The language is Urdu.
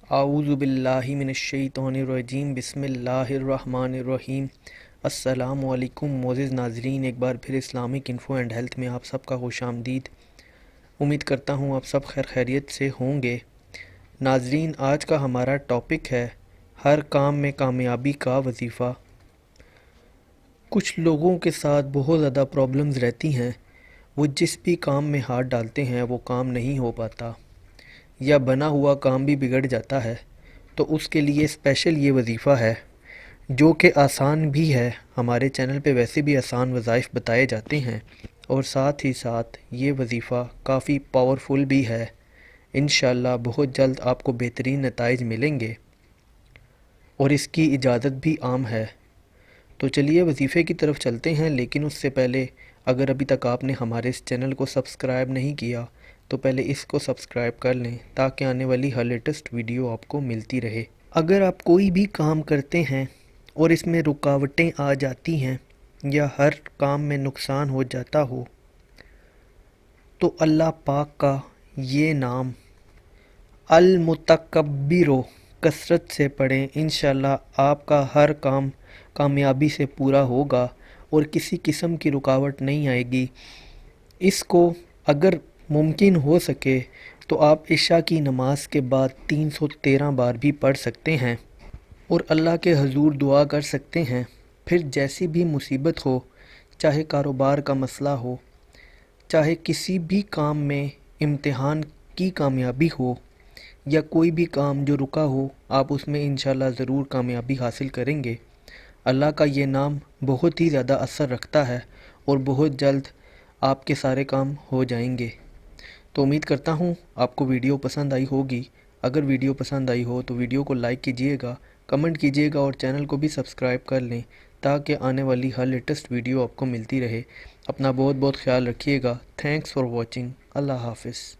اعوذ باللہ من الشیطان الرجیم بسم اللہ الرحمن الرحیم۔ السلام علیکم معزز ناظرین، ایک بار پھر اسلامک انفو اینڈ ہیلتھ میں آپ سب کا خوش آمدید۔ امید کرتا ہوں آپ سب خیر خیریت سے ہوں گے۔ ناظرین، آج کا ہمارا ٹاپک ہے ہر کام میں کامیابی کا وظیفہ۔ کچھ لوگوں کے ساتھ بہت زیادہ پرابلمز رہتی ہیں، وہ جس بھی کام میں ہاتھ ڈالتے ہیں وہ کام نہیں ہو پاتا یا بنا ہوا کام بھی بگڑ جاتا ہے، تو اس کے لیے اسپیشل یہ وظیفہ ہے جو کہ آسان بھی ہے۔ ہمارے چینل پہ ویسے بھی آسان وظائف بتائے جاتے ہیں اور ساتھ ہی ساتھ یہ وظیفہ کافی پاورفل بھی ہے۔ انشاءاللہ بہت جلد آپ کو بہترین نتائج ملیں گے اور اس کی اجازت بھی عام ہے۔ تو چلیے وظیفے کی طرف چلتے ہیں، لیکن اس سے پہلے اگر ابھی تک آپ نے ہمارے اس چینل کو سبسکرائب نہیں کیا تو پہلے اس کو سبسکرائب کر لیں تاکہ آنے والی ہر لیٹسٹ ویڈیو آپ کو ملتی رہے۔ اگر آپ کوئی بھی کام کرتے ہیں اور اس میں رکاوٹیں آ جاتی ہیں یا ہر کام میں نقصان ہو جاتا ہو تو اللہ پاک کا یہ نام المتکبر کثرت سے پڑھیں، انشاءاللہ آپ کا ہر کام کامیابی سے پورا ہوگا اور کسی قسم کی رکاوٹ نہیں آئے گی۔ اس کو اگر ممکن ہو سکے تو آپ عشاء کی نماز کے بعد 313 بار بھی پڑھ سکتے ہیں اور اللہ کے حضور دعا کر سکتے ہیں۔ پھر جیسی بھی مصیبت ہو، چاہے کاروبار کا مسئلہ ہو، چاہے کسی بھی کام میں امتحان کی کامیابی ہو یا کوئی بھی کام جو رکا ہو، آپ اس میں انشاءاللہ ضرور کامیابی حاصل کریں گے۔ اللہ کا یہ نام بہت ہی زیادہ اثر رکھتا ہے اور بہت جلد آپ کے سارے کام ہو جائیں گے۔ تو امید کرتا ہوں آپ کو ویڈیو پسند آئی ہوگی۔ اگر ویڈیو پسند آئی ہو تو ویڈیو کو لائک کیجئے گا، کمنٹ کیجئے گا اور چینل کو بھی سبسکرائب کر لیں تاکہ آنے والی ہر لیٹسٹ ویڈیو آپ کو ملتی رہے۔ اپنا بہت بہت خیال رکھیے گا۔ Thanks for watching. اللہ حافظ۔